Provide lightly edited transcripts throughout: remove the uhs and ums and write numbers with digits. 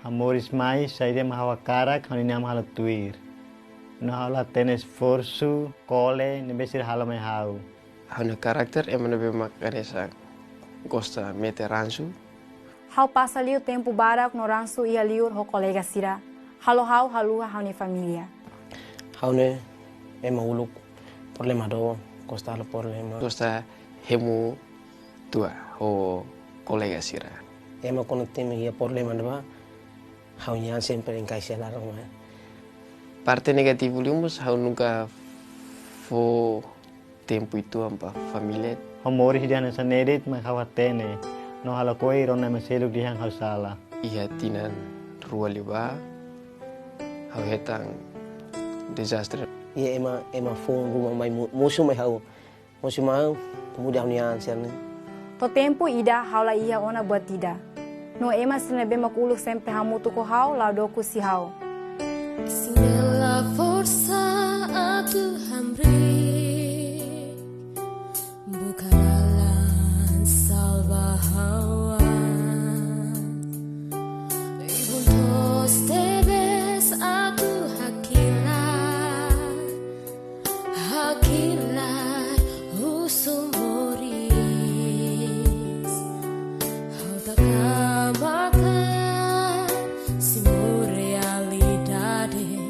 Amores mais saída mahawa cara kani nama hala tuir. No hala ten esforço, cole, nebesir hala mai hau. Hau karakter é mana bema karesa gosta mete ransu. Hau passa ali o tempo barak no ransu ia liur ho colega sira. Halo hau halua hau ni família. Hau ne ema uluk problema do gosta halo problema. Gosta hemu tua o colega sira. Ema quando tem ia problema do hau nyan sempre em caixa lá não é. Parte negativo liumus hau nunca fo tempo itu ampa família. Amores hidiana sanerit mai hawa tene. No hala koi rona meseluk dihang hau sala. Ia tinan rua liba hau hetang desastre. Ia ema fo rumah mai musuh mai hau. Musuh mai kemudian nyan sen. To tempo ida hau la ia ona buat tidak. No ema sina bema kuluk sempre hamutu ko hau la doku si hau. Sinalah força a tu hambre, bukalah salva hawa. E juntos te ves a tu hakilah usumores. Hau takkan makan semua realidade.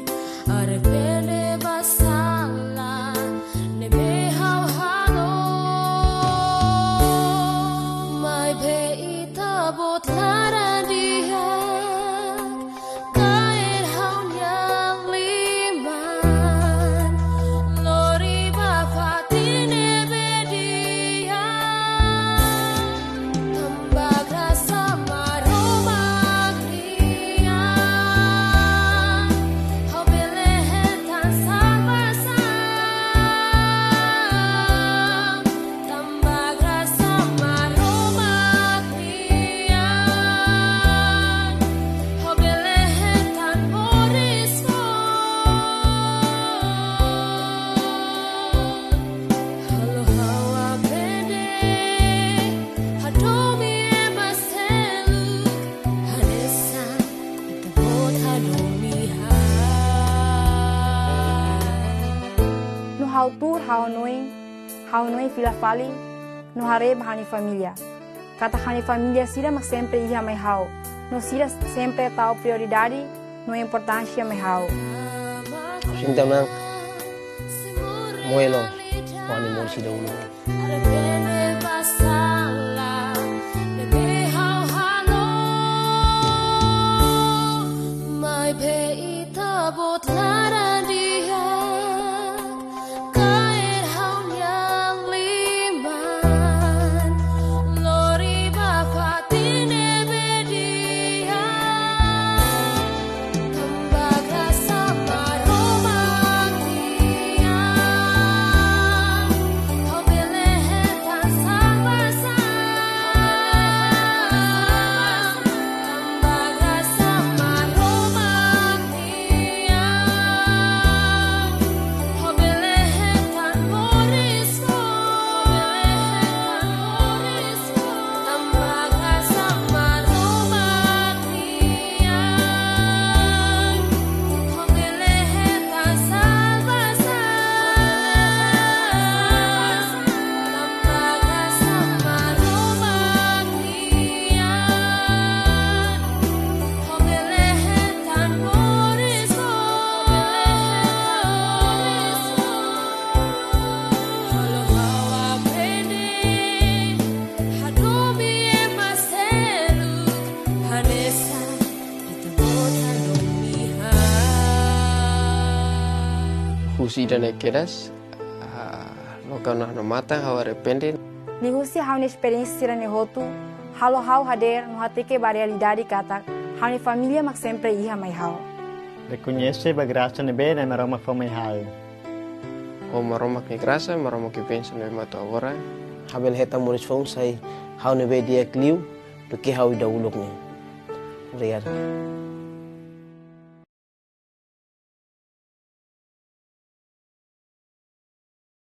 Arrepende basala nebe hau halo mai be itabot lara dia kain hau yang liman lori bafati nebe dia tambah rasa maroma kria hau belehetan salvação tambah rasa maroma kria hau belehetan borismo halo hau aprende hadomi emaselu hanesa itabot hadomi No hau tur hau noi fila fali, no hareb hani família. Kata hani família sira mas sempre ia mai hau. No sira sempre tahu prioridade, no importância mai hau. Sinta nang moelo wani mon si dulu. Arrepende basala nebe hau halo mai be itabot lara dia kain hau yang liman lori bafati nebe dia tambah rasa maroma kria hau belehetan salvação tambah rasa maroma kria hau belehetan borismo tambah rasa maroma kria hau belehetan salvação tambah rasa maroma kria hau belehetan borismo halo hau aprende hadomi emaselu hanesa itabot hadomi Husi dan ekedas loka no mata hau arrepende. Nigusi hau ni experiência sira ne hotu, halo hau hader no hateke ba realidade kata, hau ni família mas sempre ia mai hau. Reconhece ba graça nebe na maroma fa mai hau. O maroma que graça, maroma que pensa no mato agora. Habel heta moris fong sai hau ne be dia kliu do ke hau da uluk ni. Obrigado.